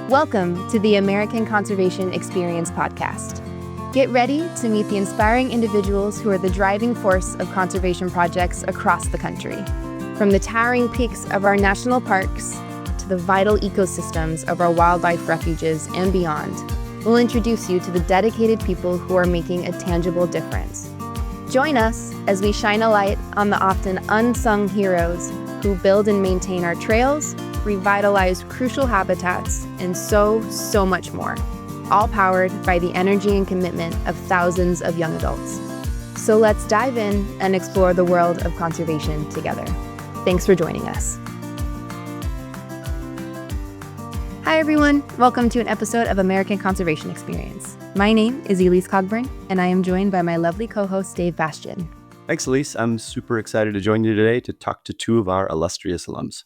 Welcome to the American Conservation Experience podcast. Get ready to meet the inspiring individuals who are the driving force of conservation projects across the country. From the towering peaks of our national parks to the vital ecosystems of our wildlife refuges and beyond, we'll introduce you to the dedicated people who are making a tangible difference. Join us as we shine a light on the often unsung heroes who build and maintain our trails, revitalize crucial habitats, and so much more, all powered by the energy and commitment of thousands of young adults. So let's dive in and explore the world of conservation together. Thanks for joining us. Hi everyone, welcome to an episode of American Conservation Experience. My name is Elyse Cogburn, and I am joined by my lovely co-host Dave Bastian. Thanks, Elyse. I'm super excited to join you today to talk to two of our illustrious alums.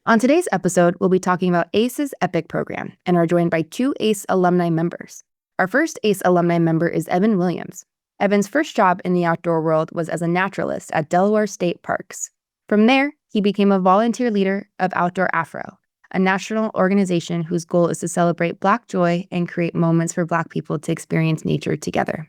On today's episode, we'll be talking about ACE's EPIC program and are joined by two ACE alumni members. Our first ACE alumni member is Evan Williams. Evan's first job in the outdoor world was as a naturalist at Delaware State Parks. From there, he became a volunteer leader of Outdoor Afro, a national organization whose goal is to celebrate Black joy and create moments for Black people to experience nature together.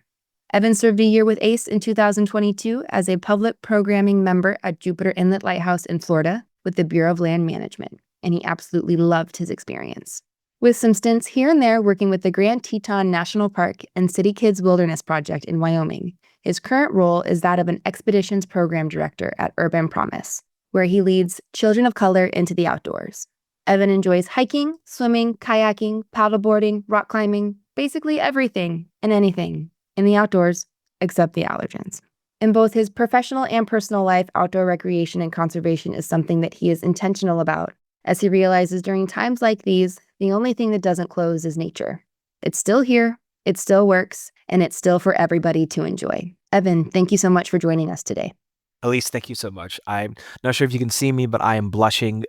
Evan served a year with ACE in 2022 as a public programming member at Jupiter Inlet Lighthouse in Florida with the Bureau of Land Management, and he absolutely loved his experience. With some stints here and there working with the Grand Teton National Park and City Kids Wilderness Project in Wyoming, his current role is that of an expeditions program director at Urban Promise, where he leads children of color into the outdoors. Evan enjoys hiking, swimming, kayaking, paddleboarding, rock climbing, basically everything and anything in the outdoors except the allergens. In both his professional and personal life, outdoor recreation and conservation is something that he is intentional about, as he realizes during times like these, the only thing that doesn't close is nature. It's still here, it still works, and it's still for everybody to enjoy. Evan, thank you so much for joining us today. Elyse, thank you so much. I'm not sure if you can see me, but I am blushing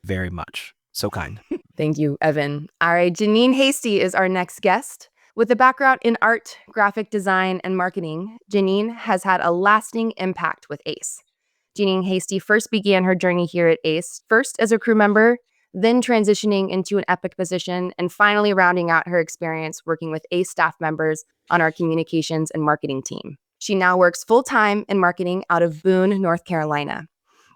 very much. So kind. Thank you, Evan. All right, Jeanine Hasty is our next guest. With a background in art, graphic design, and marketing, Jeanine has had a lasting impact with ACE. Jeanine Hasty first began her journey here at ACE, first as a crew member, then transitioning into an EPIC position, and finally rounding out her experience working with ACE staff members on our communications and marketing team. She now works full-time in marketing out of Boone, North Carolina.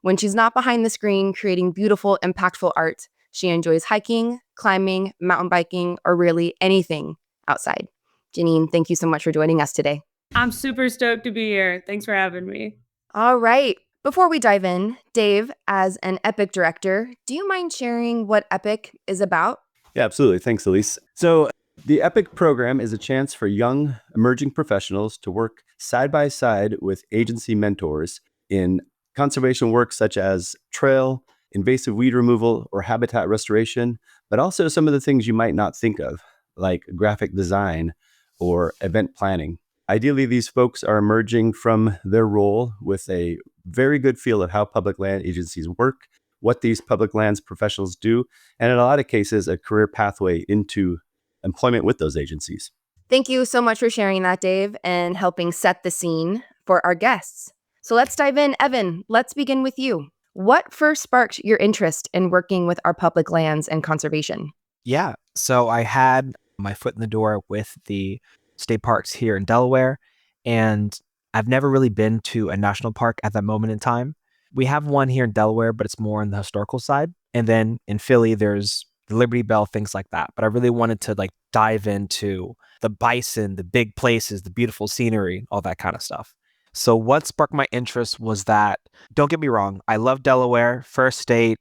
When she's not behind the screen creating beautiful, impactful art, she enjoys hiking, climbing, mountain biking, or really anything outside. Jeanine, thank you so much for joining us today. I'm super stoked to be here. Thanks for having me. All right. Before we dive in, Dave, as an EPIC director, do you mind sharing what EPIC is about? Yeah, absolutely. Thanks, Elyse. So the EPIC program is a chance for young emerging professionals to work side by side with agency mentors in conservation work such as trail, invasive weed removal, or habitat restoration, but also some of the things you might not think of, like graphic design or event planning. Ideally, these folks are emerging from their role with a very good feel of how public land agencies work, what these public lands professionals do, and in a lot of cases, a career pathway into employment with those agencies. Thank you so much for sharing that, Dave, and helping set the scene for our guests. So let's dive in. Evan, let's begin with you. What first sparked your interest in working with our public lands and conservation? Yeah, so I had my foot in the door with the state parks here in Delaware, and I've never really been to a national park at that moment in time. We have one here in Delaware, but it's more on the historical side. And then in Philly, there's the Liberty Bell, things like that. But I really wanted to dive into the bison, the big places, the beautiful scenery, all that kind of stuff. So what sparked my interest was that, don't get me wrong, I love Delaware, first state,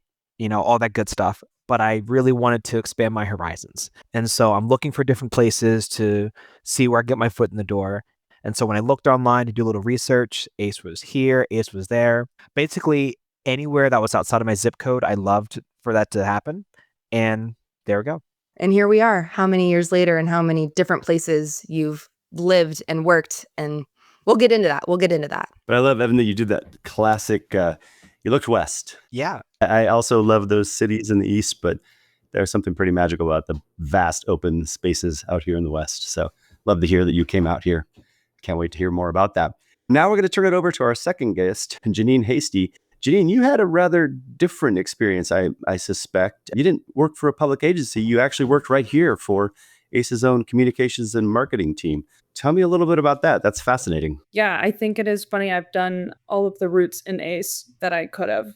all that good stuff. But I really wanted to expand my horizons. And so I'm looking for different places to see where I get my foot in the door. And so when I looked online to do a little research, ACE was here, ACE was there. Basically, anywhere that was outside of my zip code, I loved for that to happen. And there we go. And here we are, how many years later and how many different places you've lived and worked. And we'll get into that. But I love, Evan, that you did that classic, you looked west. Yeah. I also love those cities in the east, but there's something pretty magical about the vast open spaces out here in the west. So love to hear that you came out here. Can't wait to hear more about that. Now we're going to turn it over to our second guest, Jeanine Hasty. Jeanine, you had a rather different experience, I suspect. You didn't work for a public agency. You actually worked right here for ACE's own communications and marketing team. Tell me a little bit about that. That's fascinating. Yeah, I think it is funny. I've done all of the routes in ACE that I could have.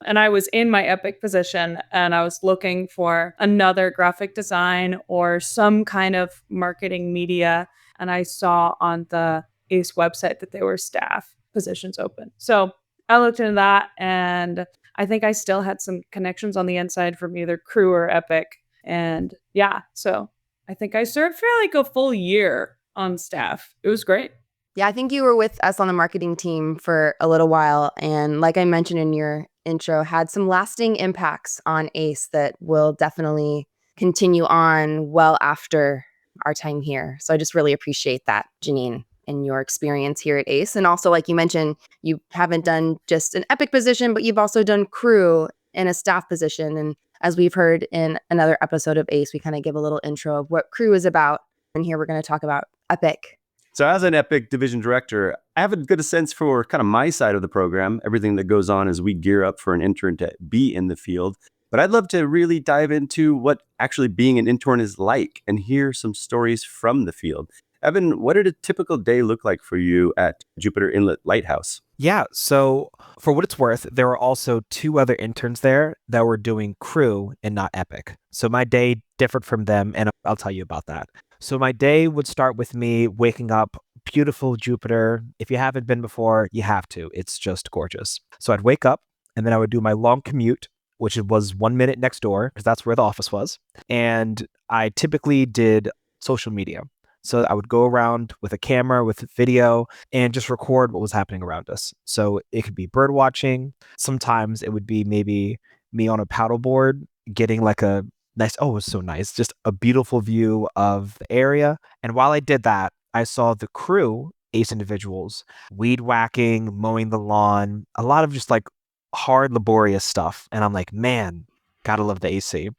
And I was in my Epic position and I was looking for another graphic design or some kind of marketing media. And I saw on the ACE website that there were staff positions open. So I looked into that and I think I still had some connections on the inside from either crew or Epic. And yeah, so I think I served for like a full year on staff. It was great. Yeah, I think you were with us on the marketing team for a little while. And like I mentioned in your intro, had some lasting impacts on ACE that will definitely continue on well after our time here. So I just really appreciate that, Jeanine, and your experience here at ACE. And also, like you mentioned, you haven't done just an Epic position, but you've also done crew in a staff position. And as we've heard in another episode of ACE, we kind of give a little intro of what crew is about. And here we're going to talk about Epic. So as an Epic division director, I have a good sense for kind of my side of the program, everything that goes on as we gear up for an intern to be in the field. But I'd love to really dive into what actually being an intern is like and hear some stories from the field. Evan, what did a typical day look like for you at Jupiter Inlet Lighthouse? Yeah, so for what it's worth, there were also 2 other interns there that were doing crew and not Epic. So my day differed from them, and I'll tell you about that. So my day would start with me waking up, beautiful Jupiter. If you haven't been before, you have to. It's just gorgeous. So I'd wake up, and then I would do my long commute, which was 1 minute next door, because that's where the office was. And I typically did social media. So I would go around with a camera, with video, and just record what was happening around us. So it could be bird watching. Sometimes it would be maybe me on a paddleboard getting like a nice, oh, it was so nice, just a beautiful view of the area. And while I did that, I saw the crew, ACE individuals, weed whacking, mowing the lawn, a lot of just like hard, laborious stuff. And I'm like, man, gotta love the AC.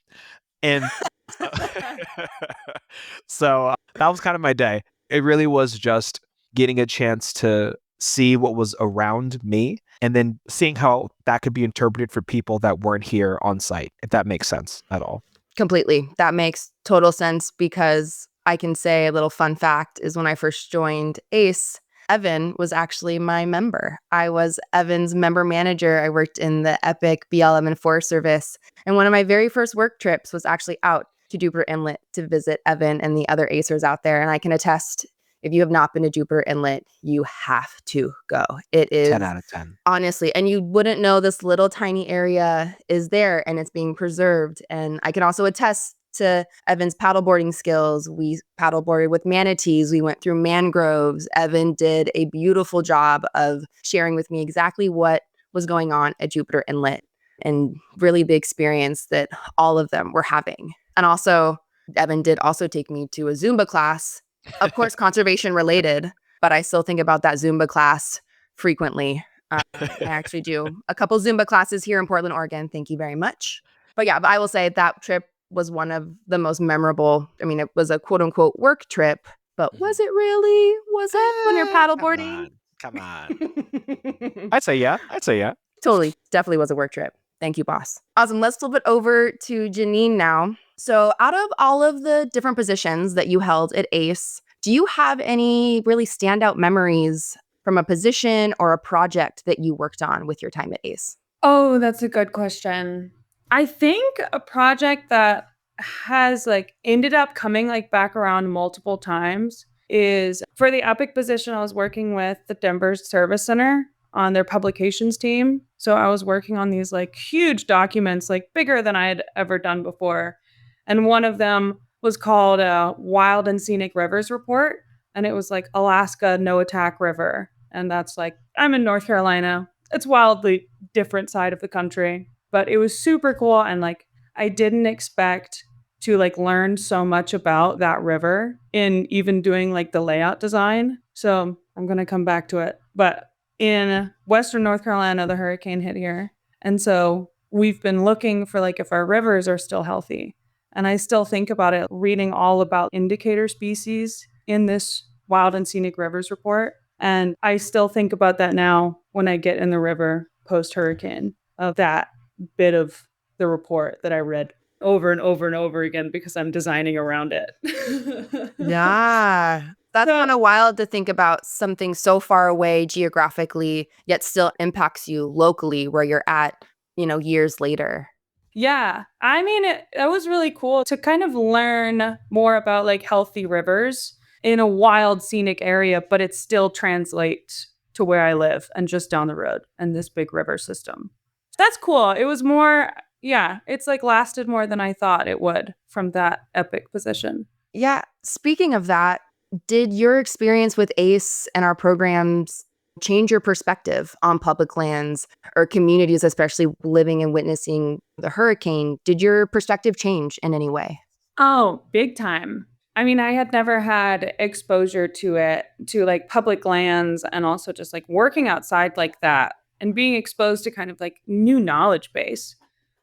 And so that was kind of my day. It really was just getting a chance to see what was around me and then seeing how that could be interpreted for people that weren't here on site, if that makes sense at all. Completely. That makes total sense because I can say a little fun fact is when I first joined ACE, Evan was actually my member. I was Evan's member manager. I worked in the Epic BLM and Forest Service. And one of my very first work trips was actually out to Jupiter Inlet to visit Evan and the other ACERs out there. And I can attest, if you have not been to Jupiter Inlet, you have to go. It is 10 out of 10. Honestly, and you wouldn't know this little tiny area is there and it's being preserved. And I can also attest to Evan's paddleboarding skills. We paddleboarded with manatees. We went through mangroves. Evan did a beautiful job of sharing with me exactly what was going on at Jupiter Inlet and really the experience that all of them were having. And also, Evan did also take me to a Zumba class, of course, conservation related, but I still think about that Zumba class frequently. I actually do a couple Zumba classes here in Portland, Oregon. Thank you very much. But yeah, but I will say that trip was one of the most memorable. I mean, it was a quote unquote work trip, but was it really? Was it when you're paddleboarding? Come on. I'd say yeah. Totally. Definitely was a work trip. Thank you, boss. Awesome. Let's flip it over to Jeanine now. So out of all of the different positions that you held at ACE, do you have any really standout memories from a position or a project that you worked on with your time at ACE? Oh, that's a good question. I think a project that has like ended up coming like back around multiple times is for the Epic position. I was working with the Denver Service Center on their publications team. So I was working on these like huge documents, like bigger than I had ever done before. And one of them was called a Wild and Scenic Rivers Report. And it was like Alaska No Attack River. And that's like, I'm in North Carolina. It's wildly different side of the country, but it was super cool. And like, I didn't expect to like learn so much about that river in even doing like the layout design. So I'm going to come back to it. But in Western North Carolina, the hurricane hit here. And so we've been looking for like if our rivers are still healthy. And I still think about it, reading all about indicator species in this Wild and Scenic Rivers report. And I still think about that now when I get in the river post-hurricane of that bit of the report that I read over and over and over again because I'm designing around it. Yeah. That's So- kind of wild to think about something so far away geographically, yet still impacts you locally where you're at, years later. Yeah. I mean, that was really cool to kind of learn more about like healthy rivers in a wild scenic area, but it still translates to where I live and just down the road and this big river system. That's cool. It was more, yeah, it's like lasted more than I thought it would from that epic position. Yeah. Speaking of that, did your experience with ACE and our programs change your perspective on public lands or communities, especially living and witnessing the hurricane? Did your perspective change in any way? Oh, big time. I mean, I had never had exposure to it, to like public lands and also just like working outside like that and being exposed to kind of like new knowledge base.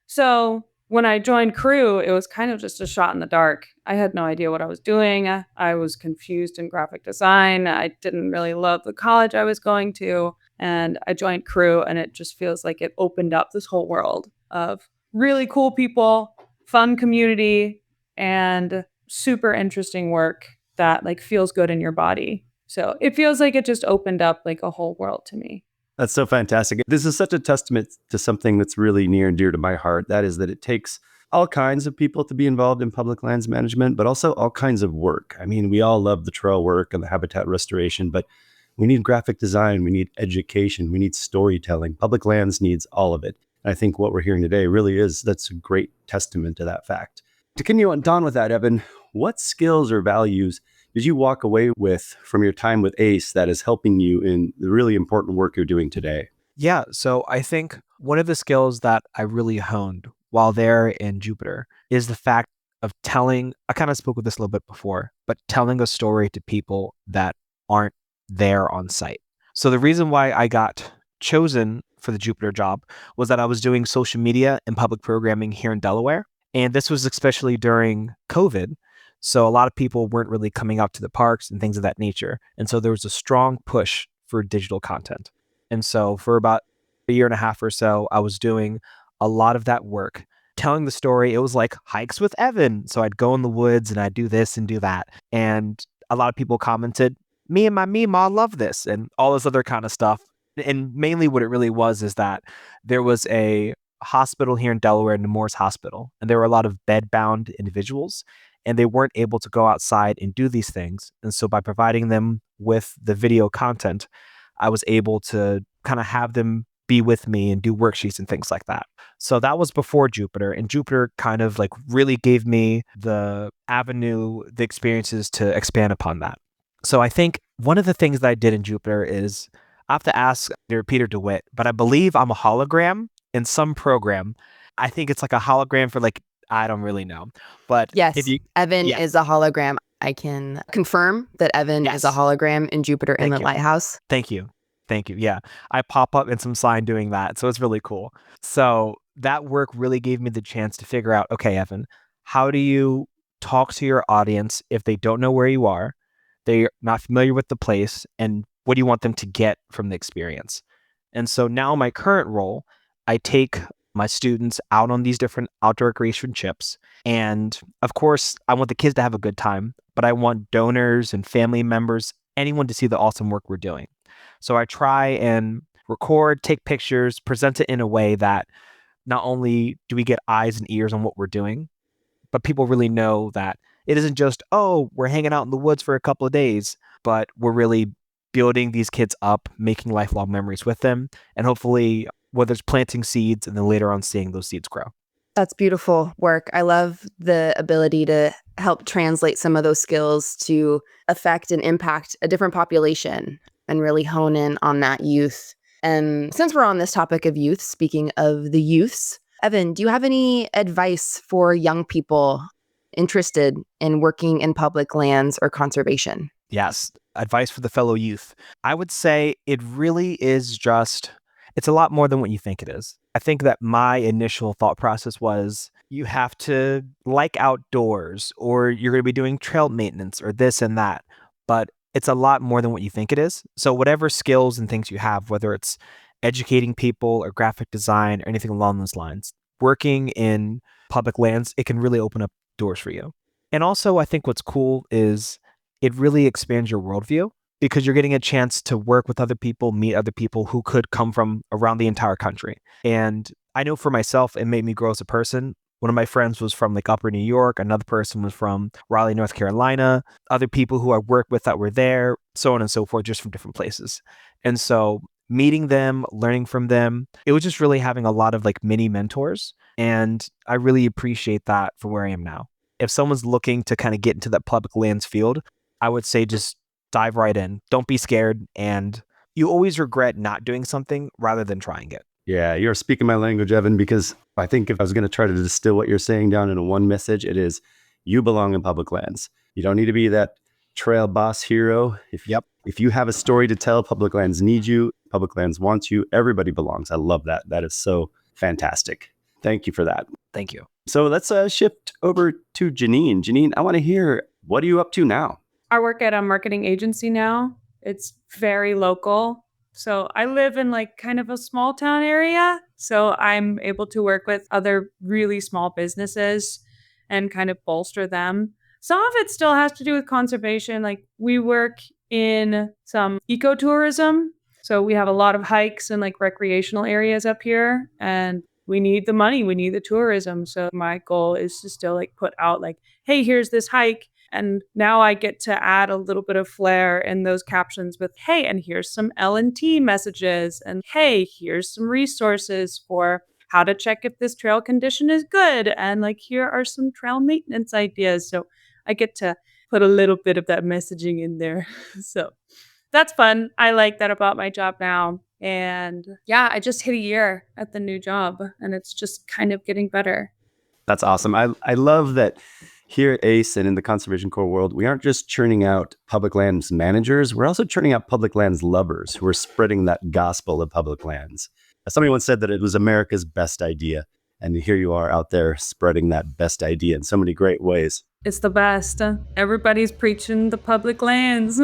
So when I joined crew, it was kind of just a shot in the dark. I had no idea what I was doing. I was confused in graphic design. I didn't really love the college I was going to. And I joined crew, and it just feels like it opened up this whole world of really cool people, fun community, and super interesting work that like feels good in your body. So it feels like it just opened up like a whole world to me. That's so fantastic. This is such a testament to something that's really near and dear to my heart. That is that it takes all kinds of people to be involved in public lands management, but also all kinds of work. I mean, we all love the trail work and the habitat restoration, but we need graphic design, we need education, we need storytelling. Public lands needs all of it. And I think what we're hearing today really that's a great testament to that fact. To continue on with that, Evan, what skills or values did you walk away with from your time with ACE that is helping you in the really important work you're doing today? Yeah, so I think one of the skills that I really honed while there in Jupiter is the fact of telling, I kind of spoke with this a little bit before, but telling a story to people that aren't there on site. So the reason why I got chosen for the Jupiter job was that I was doing social media and public programming here in Delaware. And this was especially during COVID. So a lot of people weren't really coming out to the parks and things of that nature. And so there was a strong push for digital content. And so for about a year and a half or so, I was doing a lot of that work, telling the story. It was like hikes with Evan. So I'd go in the woods and I'd do this and do that. And a lot of people commented, me and my Meemaw love this and all this other kind of stuff. And mainly what it really was is that there was a hospital here in Delaware, Nemours Hospital, and there were a lot of bed-bound individuals, and they weren't able to go outside and do these things. And so by providing them with the video content, I was able to kind of have them be with me and do worksheets and things like that. So that was before Jupiter, and Jupiter kind of like really gave me the avenue, the experiences to expand upon that. So I think one of the things that I did in Jupiter is, I have to ask Peter DeWitt, but I believe I'm a hologram in some program. I think it's like a hologram for like, I don't really know. But Yes, if you, Evan yeah. is a hologram. I can confirm that Evan is a hologram in Jupiter Thank Inlet you. Lighthouse. Thank you. Yeah. I pop up in some sign doing that. So it's really cool. So that work really gave me the chance to figure out, okay, Evan, how do you talk to your audience if they don't know where you are? They're not familiar with the place. And what do you want them to get from the experience? And so now in my current role, I take my students out on these different outdoor recreation trips. And of course, I want the kids to have a good time, but I want donors and family members, anyone to see the awesome work we're doing. So I try and record, take pictures, present it in a way that not only do we get eyes and ears on what we're doing, but people really know that it isn't just, oh, we're hanging out in the woods for a couple of days, but we're really building these kids up, making lifelong memories with them, and hopefully whether it's planting seeds and then later on seeing those seeds grow. That's beautiful work. I love the ability to help translate some of those skills to affect and impact a different population and really hone in on that youth. And since we're on this topic of youth, speaking of the youths, Evan, do you have any advice for young people interested in working in public lands or conservation? Yes, advice for the fellow youth. I would say it really is just, it's a lot more than what you think it is. I think that my initial thought process was you have to like outdoors or you're going to be doing trail maintenance or this and that. But it's a lot more than what you think it is. So whatever skills and things you have, whether it's educating people or graphic design or anything along those lines. Working in public lands, it can really open up doors for you. And also, I think what's cool is it really expands your worldview because you're getting a chance to work with other people, meet other people who could come from around the entire country. And I know for myself, it made me grow as a person. One of my friends was from like Upper New York. Another person was from Raleigh, North Carolina. Other people who I worked with that were there, so on and so forth, just from different places. And so meeting them, learning from them, it was just really having a lot of like mini mentors. And I really appreciate that for where I am now. If someone's looking to kind of get into that public lands field, I would say just dive right in. Don't be scared. And you always regret not doing something rather than trying it. Yeah, you're speaking my language, Evan, because I think if I was going to try to distill what you're saying down into one message, it is you belong in public lands. You don't need to be that trail boss hero. If you have a story to tell, public lands need you. Public lands wants you. Everybody belongs. I love that. That is so fantastic. Thank you for that. Thank you. So let's shift over to Jeanine. Jeanine, I want to hear, what are you up to now? I work at a marketing agency now. It's very local. So I live in like kind of a small town area. So I'm able to work with other really small businesses and kind of bolster them. Some of it still has to do with conservation. Like we work in some ecotourism. So we have a lot of hikes and like recreational areas up here, and we need the money, we need the tourism. So my goal is to still like put out like, hey, here's this hike. And now I get to add a little bit of flair in those captions with, hey, and here's some L&T messages. And hey, here's some resources for how to check if this trail condition is good. And like, here are some trail maintenance ideas. So I get to put a little bit of that messaging in there. So that's fun. I like that about my job now. And yeah, I just hit a year at the new job and it's just kind of getting better. That's awesome. I love that here at ACE and in the Conservation Corps world, we aren't just churning out public lands managers, we're also churning out public lands lovers who are spreading that gospel of public lands. Somebody once said that it was America's best idea. And here you are out there spreading that best idea in so many great ways. It's the best. Everybody's preaching the public lands.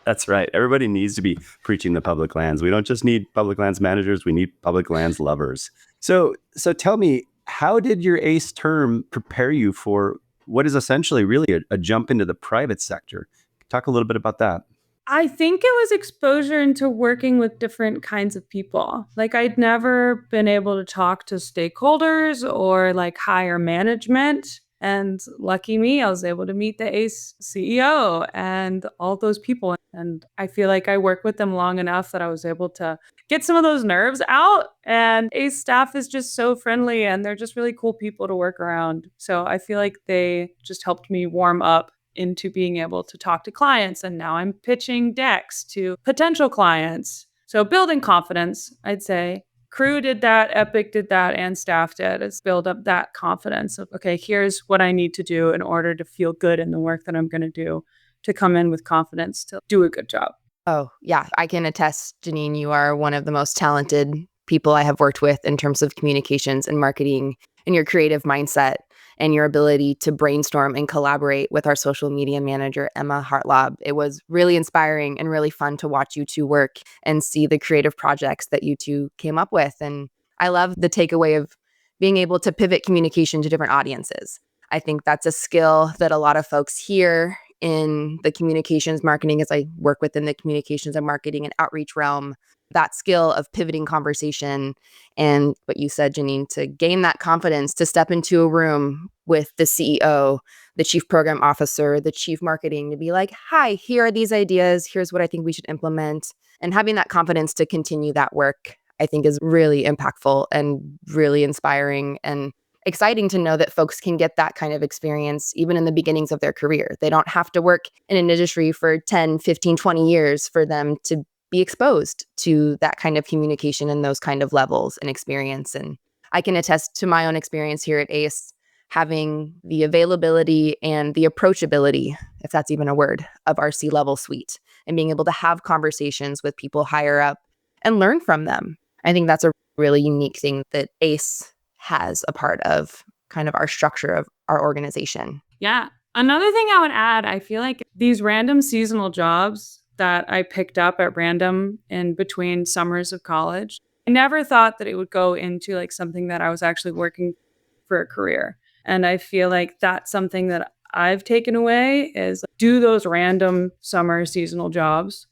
That's right. Everybody needs to be preaching the public lands. We don't just need public lands managers, we need public lands lovers. So tell me, how did your ACE term prepare you for what is essentially really a jump into the private sector? Talk a little bit about that. I think it was exposure into working with different kinds of people. Like I'd never been able to talk to stakeholders or like higher management. And lucky me, I was able to meet the ACE CEO and all those people. And I feel like I worked with them long enough that I was able to get some of those nerves out. And ACE staff is just so friendly and they're just really cool people to work around. So I feel like they just helped me warm up into being able to talk to clients. And now I'm pitching decks to potential clients. So building confidence, I'd say. Crew did that, Epic did that, and staff did. It's build up that confidence of, okay, here's what I need to do in order to feel good in the work that I'm going to do, to come in with confidence, to do a good job. Oh, yeah. I can attest, Jeanine, you are one of the most talented people I have worked with in terms of communications and marketing and your creative mindset and your ability to brainstorm and collaborate with our social media manager, Emma Hartlob. It was really inspiring and really fun to watch you two work and see the creative projects that you two came up with. And I love the takeaway of being able to pivot communication to different audiences. I think that's a skill that a lot of folks here in the communications marketing, as I work within the communications and marketing and outreach realm, that skill of pivoting conversation and what you said, Jeanine, to gain that confidence to step into a room with the CEO, the chief program officer, the chief marketing, to be like, hi, here are these ideas. Here's what I think we should implement. And having that confidence to continue that work, I think is really impactful and really inspiring and exciting to know that folks can get that kind of experience even in the beginnings of their career. They don't have to work in an industry for 10, 15, 20 years for them to be exposed to that kind of communication and those kind of levels and experience. And I can attest to my own experience here at ACE, having the availability and the approachability, if that's even a word, of our C-level suite and being able to have conversations with people higher up and learn from them. I think that's a really unique thing that ACE has a part of kind of our structure of our organization. Yeah. Another thing I would add, I feel like these random seasonal jobs that I picked up at random in between summers of college, I never thought that it would go into like something that I was actually working for a career. And I feel like that's something that I've taken away is do those random summer seasonal jobs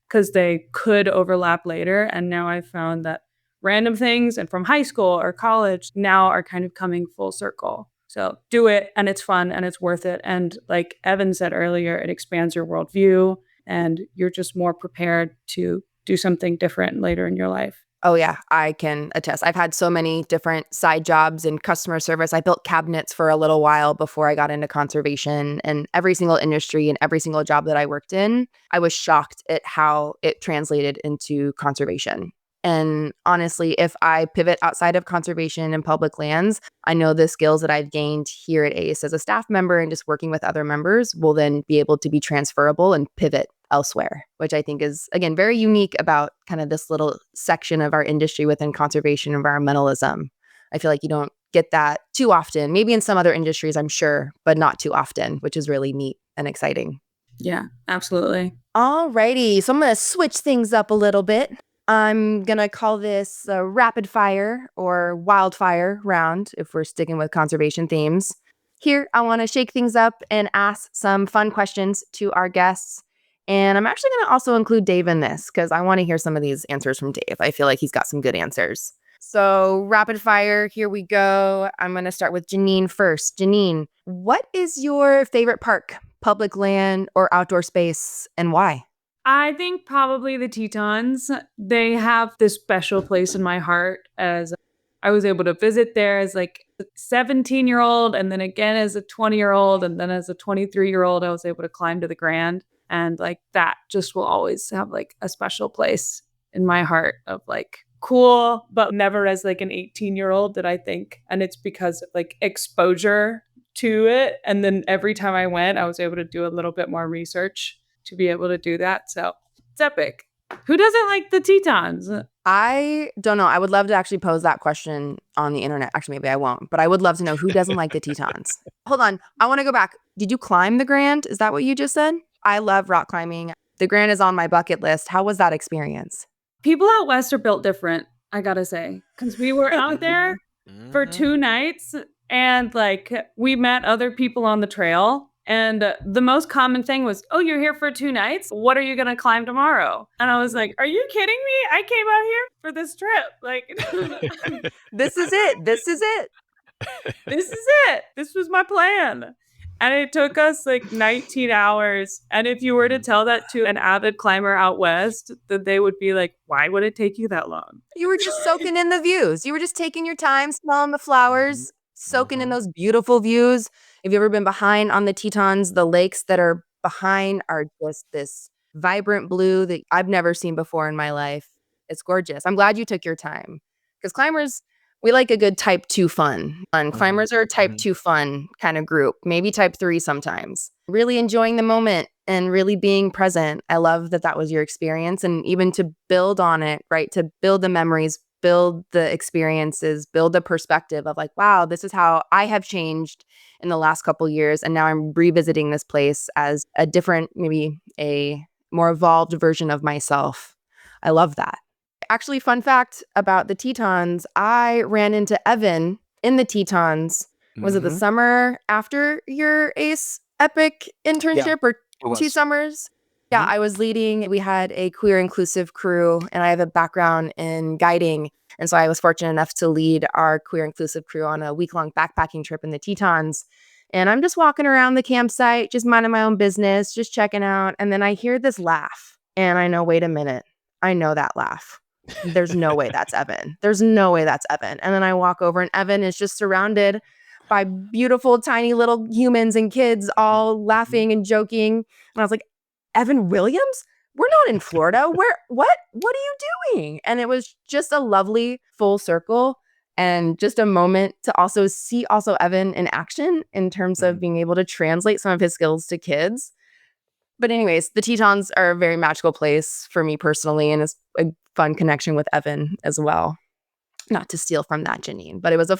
because they could overlap later. And now I've found that random things and from high school or college now are kind of coming full circle. So do it and it's fun and it's worth it. And like Evan said earlier, it expands your worldview and you're just more prepared to do something different later in your life. Oh, yeah, I can attest. I've had so many different side jobs in customer service. I built cabinets for a little while before I got into conservation. And every single industry and every single job that I worked in, I was shocked at how it translated into conservation. And honestly, if I pivot outside of conservation and public lands, I know the skills that I've gained here at ACE as a staff member and just working with other members will then be able to be transferable and pivot elsewhere, which I think is, again, very unique about kind of this little section of our industry within conservation environmentalism. I feel like you don't get that too often, maybe in some other industries, I'm sure, but not too often, which is really neat and exciting. Yeah, absolutely. All righty. So I'm going to switch things up a little bit. I'm going to call this a rapid fire or wildfire round if we're sticking with conservation themes. Here, I want to shake things up and ask some fun questions to our guests. And I'm actually going to also include Dave in this because I want to hear some of these answers from Dave. I feel like he's got some good answers. So rapid fire, here we go. I'm going to start with Jeanine first. Jeanine, what is your favorite park, public land or outdoor space, and why? I think probably the Tetons. They have this special place in my heart as I was able to visit there as like a 17-year-old and then again as a 20-year-old and then as a 23-year-old, I was able to climb to the Grand. And like that just will always have like a special place in my heart of like cool, but never as like an 18-year-old that I think. And it's because of like exposure to it. And then every time I went, I was able to do a little bit more research to be able to do that. So it's epic. Who doesn't like the Tetons? I don't know. I would love to actually pose that question on the internet. Actually, maybe I won't, but I would love to know who doesn't like the Tetons. Hold on. I want to go back. Did you climb the Grand? Is that what you just said? I love rock climbing. The Grand is on my bucket list. How was that experience? People out west are built different, I gotta say. Because we were out there for 2 nights and like we met other people on the trail. And the most common thing was, oh, you're here for 2 nights? What are you going to climb tomorrow? And I was like, are you kidding me? I came out here for this trip. Like, This is it. This is it. This is it. This was my plan. And it took us like 19 hours. And if you were to tell that to an avid climber out west, that they would be like, why would it take you that long? You were just soaking in the views. You were just taking your time, smelling the flowers, soaking in those beautiful views. Have you ever been behind on the Tetons? The lakes that are behind are just this vibrant blue that I've never seen before in my life. It's gorgeous. I'm glad you took your time because climbers, we like a good type 2 fun. And climbers are a type 2 fun kind of group, maybe type 3 sometimes. Really enjoying the moment and really being present. I love that that was your experience. And even to build on it, right? To build the memories, build the experiences, build a perspective of like, wow, this is how I have changed in the last couple of years. And now I'm revisiting this place as a different, maybe a more evolved version of myself. I love that. Actually, fun fact about the Tetons, I ran into Evan in the Tetons. Was it the summer after your ACE Epic internship or 2 summers? Yeah, I was leading. We had a queer inclusive crew, and I have a background in guiding. And so I was fortunate enough to lead our queer inclusive crew on a week-long backpacking trip in the Tetons. And I'm just walking around the campsite, just minding my own business, just checking out. And then I hear this laugh. And I know, wait a minute. I know that laugh. There's no way that's Evan. There's no way that's Evan. And then I walk over, and Evan is just surrounded by beautiful, tiny little humans and kids all laughing and joking. And I was like, Evan Williams? We're not in Florida. What are you doing? And it was just a lovely full circle and just a moment to also see also Evan in action in terms of being able to translate some of his skills to kids. But anyways, the Tetons are a very magical place for me personally, and it's a fun connection with Evan as well. Not to steal from that, Jeanine, but it was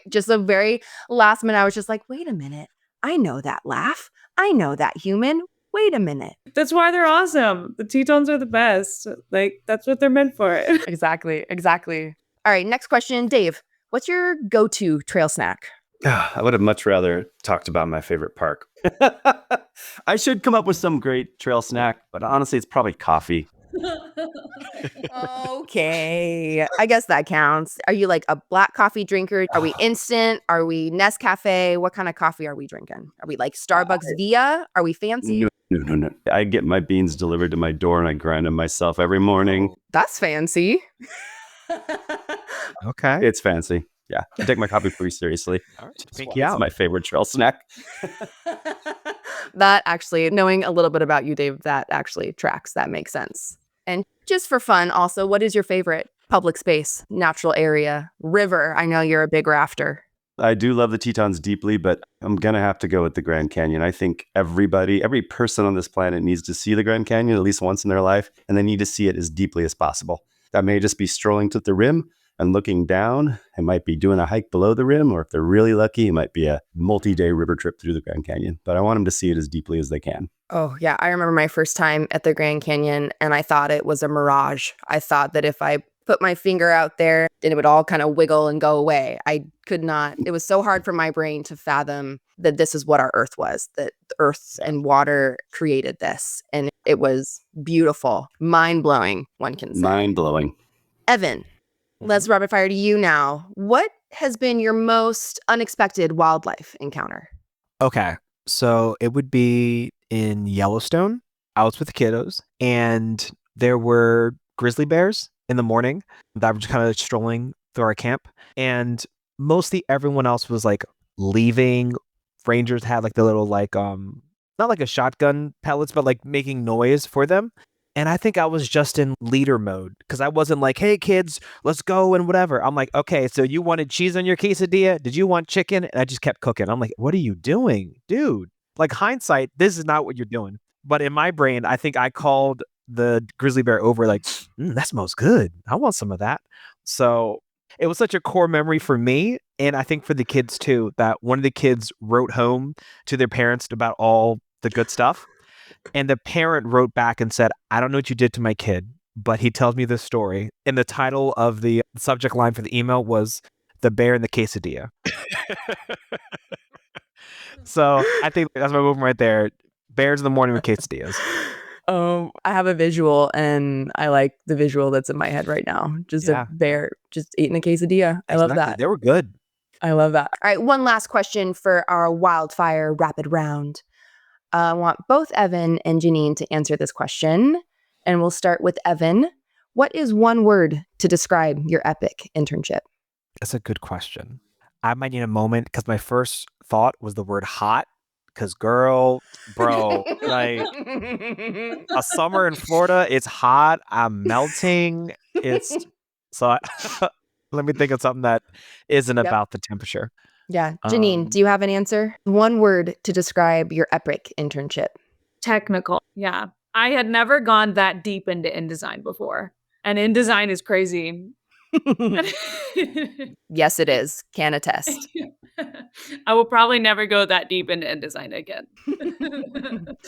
just a very last minute. I was just like, wait a minute. I know that laugh. I know that human. wait a minute. That's why they're awesome. The Tetons are the best. Like, that's what they're meant for. Exactly. All right, next question. Dave, what's your go-to trail snack? I would have much rather talked about my favorite park. I should come up with some great trail snack, but honestly, it's probably coffee. Okay, I guess that counts. Are you like a black coffee drinker? Are we instant? Are we Nescafe? What kind of coffee are we drinking? Are we like Starbucks Via? Are we fancy? No. I get my beans delivered to my door and I grind them myself every morning. That's fancy. Okay. It's fancy. Yeah, I take my coffee pretty seriously. All right. It's my favorite trail snack. That actually, knowing a little bit about you, Dave, that actually tracks. That makes sense. And just for fun, also, what is your favorite public space, natural area, river? I know you're a big rafter. I do love the Tetons deeply, but I'm going to have to go with the Grand Canyon. I think every person on this planet needs to see the Grand Canyon at least once in their life, and they need to see it as deeply as possible. That may just be strolling to the rim and looking down. It might be doing a hike below the rim, or if they're really lucky, it might be a multi-day river trip through the Grand Canyon. But I want them to see it as deeply as they can. Oh, yeah. I remember my first time at the Grand Canyon, and I thought it was a mirage. I thought that if I put my finger out there, then it would all kind of wiggle and go away. I could not. It was so hard for my brain to fathom that this is what our Earth was, that the Earth and water created this. And it was beautiful, mind-blowing, one can say. Mind-blowing. Evan, let's rapid fire to you now. What has been your most unexpected wildlife encounter? Okay. So it would be in Yellowstone. I was with the kiddos, and there were grizzly bears in the morning that were just kind of strolling through our camp. And mostly everyone else was like leaving. Rangers had like the little like not like a shotgun pellets, but like making noise for them. And I think I was just in leader mode because I wasn't like, hey kids, let's go and whatever. I'm like, okay, so you wanted cheese on your quesadilla? Did you want chicken? And I just kept cooking. I'm like, what are you doing, dude? Like hindsight, this is not what you're doing. But in my brain, I think I called the grizzly bear over like, that smells good. I want some of that. So it was such a core memory for me. And I think for the kids too, that one of the kids wrote home to their parents about all the good stuff. And the parent wrote back and said, I don't know what you did to my kid, but he tells me this story. And the title of the subject line for the email was The Bear and the Quesadilla. So I think that's my movement right there. Bears in the morning with quesadillas. I have a visual, and I like the visual that's in my head right now. Just a bear just eating a quesadilla. I love that. They were good. I love that. All right, one last question for our wildfire rapid round. I want both Evan and Jeanine to answer this question. And we'll start with Evan. What is one word to describe your epic internship? That's a good question. I might need a moment because my first thought was the word hot. Because girl, bro, like a summer in Florida, it's hot. I'm melting. Let me think of something that isn't about the temperature. Yeah. Jeanine, do you have an answer? One word to describe your epic internship. Technical. Yeah. I had never gone that deep into InDesign before. And InDesign is crazy. Yes, it is. Can attest. I will probably never go that deep into InDesign again.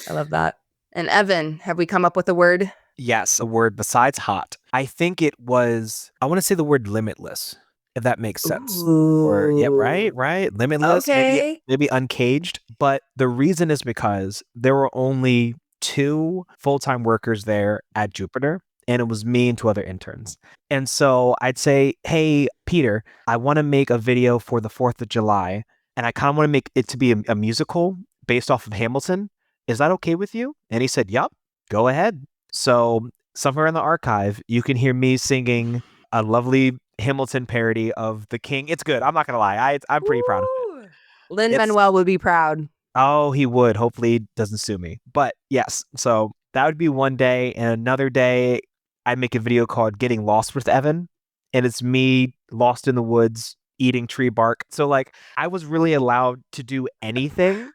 I love that. And Evan, have we come up with a word? Yes, a word besides hot. I think it was, I want to say the word limitless, if that makes sense. Or, yeah, right. Limitless, okay. maybe uncaged. But the reason is because there were only 2 full-time workers there at Jupiter. And it was me and 2 other interns. And so I'd say, hey, Peter, I want to make a video for the 4th of July. And I kind of want to make it to be a musical based off of Hamilton. Is that okay with you? And he said, yup, go ahead. So somewhere in the archive, you can hear me singing a lovely Hamilton parody of The King. It's good. I'm not going to lie. I'm pretty proud of it. Lin-Manuel would be proud. Oh, he would. Hopefully he doesn't sue me. But yes, so that would be one day. And another day, I make a video called Getting Lost with Evan, and it's me lost in the woods eating tree bark. So like I was really allowed to do anything,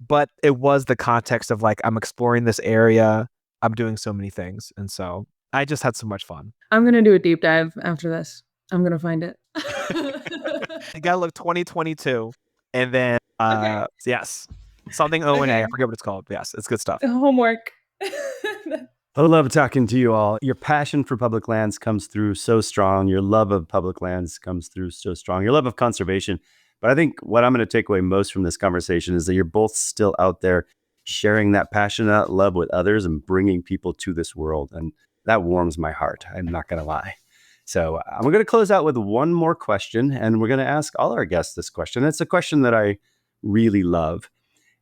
but it was the context of like I'm exploring this area. I'm doing so many things. And so I just had so much fun. I'm going to do a deep dive after this. I'm going to find it. You got to look 2022 and then Okay. Yes. Something O and A. Okay. I forget what it's called. Yes, it's good stuff. Homework. I love talking to you all. Your passion for public lands comes through so strong. Your love of public lands comes through so strong. Your love of conservation. But I think what I'm going to take away most from this conversation is that you're both still out there sharing that passion, that love with others and bringing people to this world. And that warms my heart. I'm not going to lie. So I'm going to close out with one more question, and we're going to ask all our guests this question. It's a question that I really love.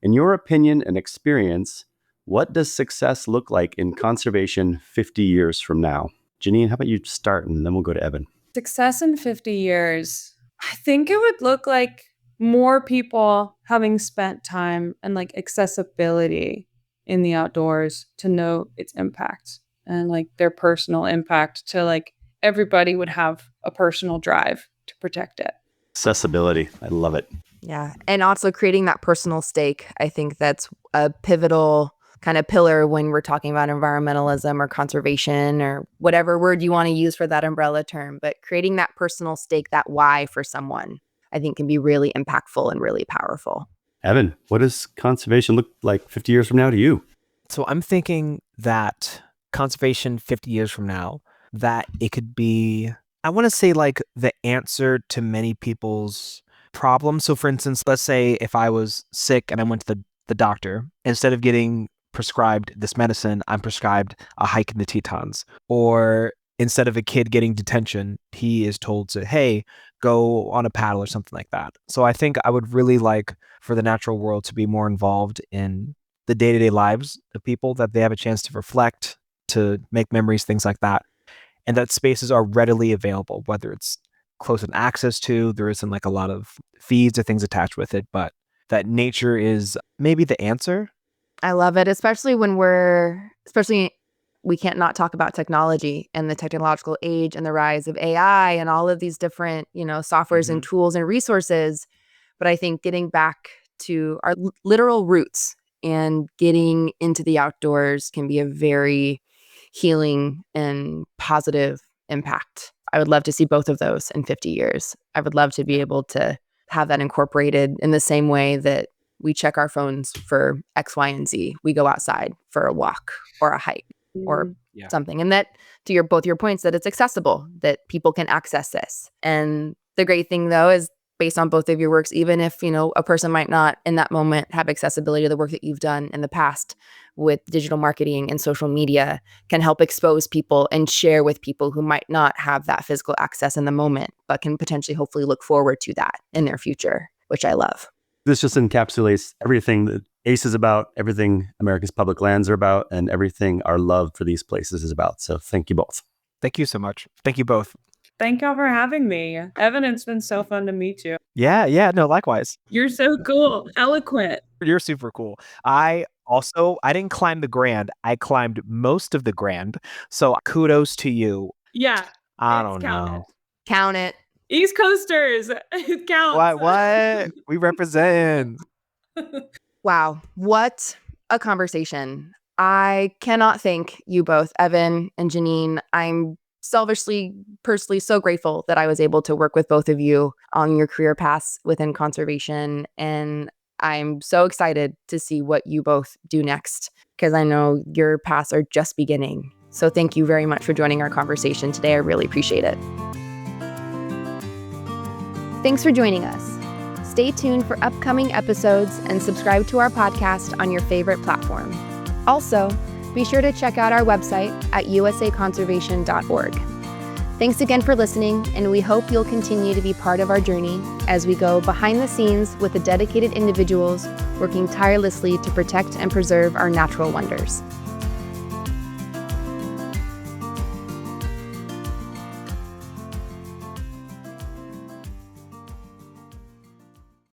In your opinion and experience, what does success look like in conservation 50 years from now? Jeanine, how about you start, and then we'll go to Evan. Success in 50 years. I think it would look like more people having spent time and like accessibility in the outdoors to know its impact and like their personal impact to like everybody would have a personal drive to protect it. Accessibility. I love it. Yeah. And also creating that personal stake. I think that's a pivotal kind of pillar when we're talking about environmentalism or conservation or whatever word you want to use for that umbrella term. But creating that personal stake, that why for someone, I think can be really impactful and really powerful. Evan, what does conservation look like 50 years from now to you? So I'm thinking that conservation 50 years from now, that it could be, I want to say like the answer to many people's problems. So for instance, let's say if I was sick and I went to the doctor, instead of getting prescribed this medicine, I'm prescribed a hike in the Tetons. Or instead of a kid getting detention, he is told to, hey, go on a paddle or something like that. So I think I would really like for the natural world to be more involved in the day-to-day lives of people, that they have a chance to reflect, to make memories, things like that. And that spaces are readily available, whether it's close in access to, there isn't like a lot of feeds or things attached with it, but that nature is maybe the answer. I love it, especially we can't not talk about technology and the technological age and the rise of AI and all of these different, softwares and tools and resources. But I think getting back to our literal roots and getting into the outdoors can be a very healing and positive impact. I would love to see both of those in 50 years. I would love to be able to have that incorporated in the same way that we check our phones for X, Y, and Z. We go outside for a walk or a hike or something. And that, to both your points, that it's accessible, that people can access this. And the great thing, though, is based on both of your works, even if, a person might not in that moment have accessibility to the work that you've done in the past with digital marketing and social media, can help expose people and share with people who might not have that physical access in the moment, but can potentially hopefully look forward to that in their future, which I love. This just encapsulates everything that ACE is about, everything America's public lands are about, and everything our love for these places is about. So thank you both. Thank you so much. Thank you both. Thank y'all for having me. Evan, it's been so fun to meet you. Yeah, no, likewise. You're so cool. Eloquent. You're super cool. I didn't climb the Grand. I climbed most of the Grand. So kudos to you. Yeah. I don't know. Count it. East Coasters. It counts. What? We represent. Wow. What a conversation. I cannot thank you both, Evan and Jeanine. I'm selfishly, personally so grateful that I was able to work with both of you on your career paths within conservation. And I'm so excited to see what you both do next, because I know your paths are just beginning. So thank you very much for joining our conversation today. I really appreciate it. Thanks for joining us. Stay tuned for upcoming episodes and subscribe to our podcast on your favorite platform. Also, be sure to check out our website at usaconservation.org. Thanks again for listening, and we hope you'll continue to be part of our journey as we go behind the scenes with the dedicated individuals working tirelessly to protect and preserve our natural wonders.